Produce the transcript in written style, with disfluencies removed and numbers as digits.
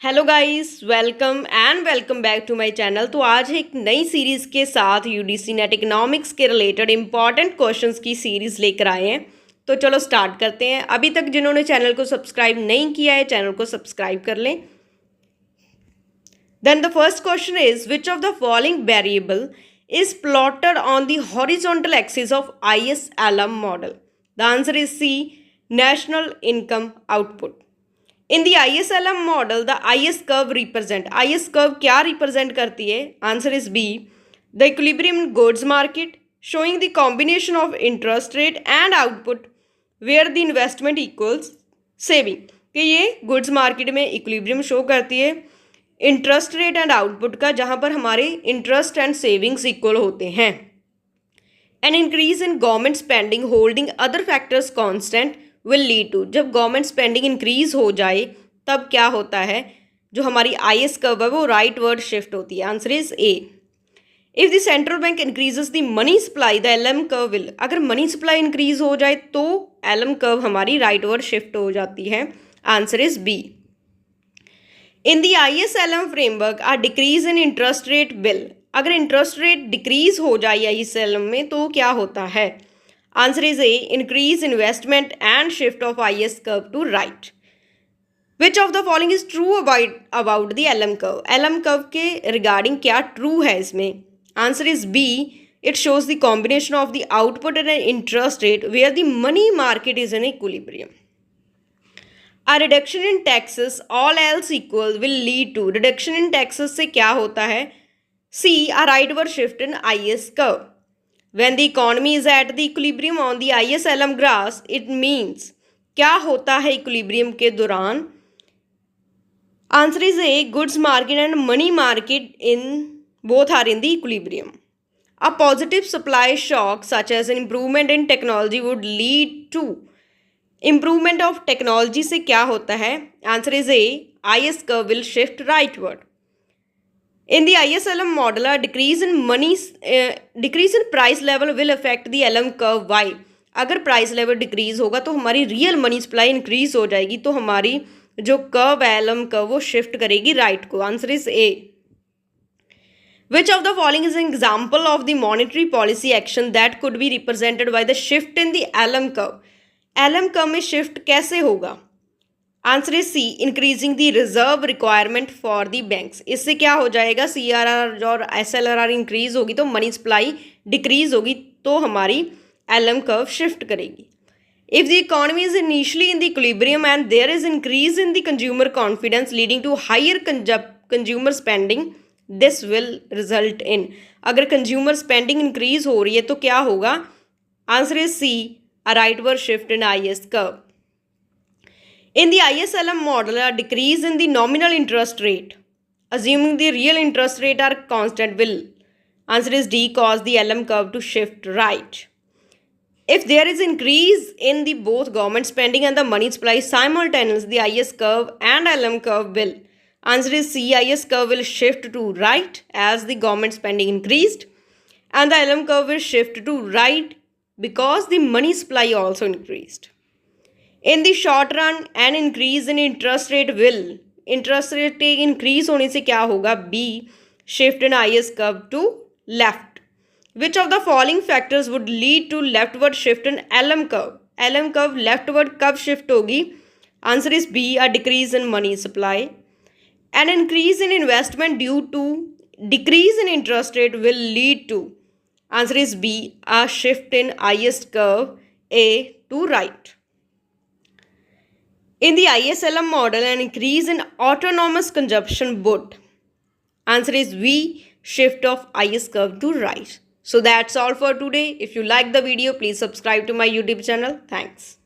Hello guys, welcome back to my channel. तो आज है एक नई सीरीज़ के साथ यूडीसी नेट इकोनॉमिक्स के रिलेटेड इंपॉर्टेंट क्वेश्चंस की सीरीज़ लेकर आए हैं। तो चलो स्टार्ट करते हैं। अभी तक जिन्होंने चैनल को सब्सक्राइब नहीं किया है, चैनल को सब्सक्राइब कर लें। Then the first question is which of the following variable is plotted on the horizontal axis of ISLM model. The answer is C, national income output. In the ISLM model the IS curve represent, IS curve क्या represent करती है? Answer is B, the equilibrium goods market showing the combination of interest rate and output where the investment equals saving. कि ये goods market में equilibrium show करती है interest rate and output का, जहाँ पर हमारे इंटरेस्ट एंड सेविंग्स इक्वल होते हैं। An increase in government spending holding other factors constant will lead to. जब गवर्नमेंट स्पेंडिंग इंक्रीज हो जाए तब क्या होता है? जो हमारी IS कर्व है वो राइट वर्ड शिफ्ट होती है। Answer is A. If the central bank increases the money supply the LM curve will. अगर मनी सप्लाई इंक्रीज हो जाए तो LM कर्व हमारी राइट वर्ड शिफ्ट हो जाती है। Answer is B. In the ISLM framework a decrease in interest rate will. अगर interest rate decrease हो जाए ISLM में तो क्या होता है? Answer is A, increase investment and shift of IS curve to right. Which of the following is true about the LM curve? LM curve के regarding क्या true है इसमें? Answer is B, it shows the combination of the output and an interest rate where the money market is in equilibrium. A reduction in taxes all else equal will lead to, reduction in taxes से क्या होता है? C, a rightward shift in IS curve. When the economy is at the equilibrium on the ISLM graph, it means क्या होता है equilibrium के दौरान? Answer is A, goods market and money market in both are in the equilibrium. A positive supply shock such as an improvement in technology would lead to improvement of technology से क्या होता है? Answer is A, IS curve will shift rightward. In the ISLM model, a decrease in price level will affect the LM curve. Why? अगर price level decrease होगा तो हमारी real money supply increase हो जाएगी, तो हमारी जो कर्व है LM कर्व वो शिफ्ट करेगी राइट को। Answer is A. Which of the following is an example of the monetary policy action that could be represented by the shift in the LM curve. LM curve में shift कैसे होगा? Answer is C, increasing the reserve requirement for the banks. इससे क्या हो जाएगा? CRR और SLR increase होगी तो मनी सप्लाई डिक्रीज होगी, तो हमारी LM कर्व शिफ्ट करेगी। If the economy is initially in the equilibrium and there is increase in the consumer confidence leading to higher consumer spending, this will result in. अगर consumer spending increase हो रही है तो क्या होगा? Answer is C, a rightward shift in IS curve. In the ISLM model, a decrease in the nominal interest rate, assuming the real interest rate are constant, will, answer is D, cause the LM curve to shift right. If there is increase in the both government spending and the money supply simultaneously, the IS curve and LM curve will, answer is C, IS curve will shift to right as the government spending increased, and the LM curve will shift to right because the money supply also increased. In the short run, an increase in interest rate will, interest rate increase होने से क्या होगा? B, shift in IS curve to left. Which of the following factors would lead to leftward shift in LM curve? LM curve leftward कब shift होगी? Answer is B, a decrease in money supply. An increase in investment due to decrease in interest rate will lead to, answer is B, a shift in IS curve A to right. In the ISLM model, an increase in autonomous consumption would, answer is V, shift of IS curve to right. So that's all for today. If you like the video, please subscribe to my YouTube channel. Thanks.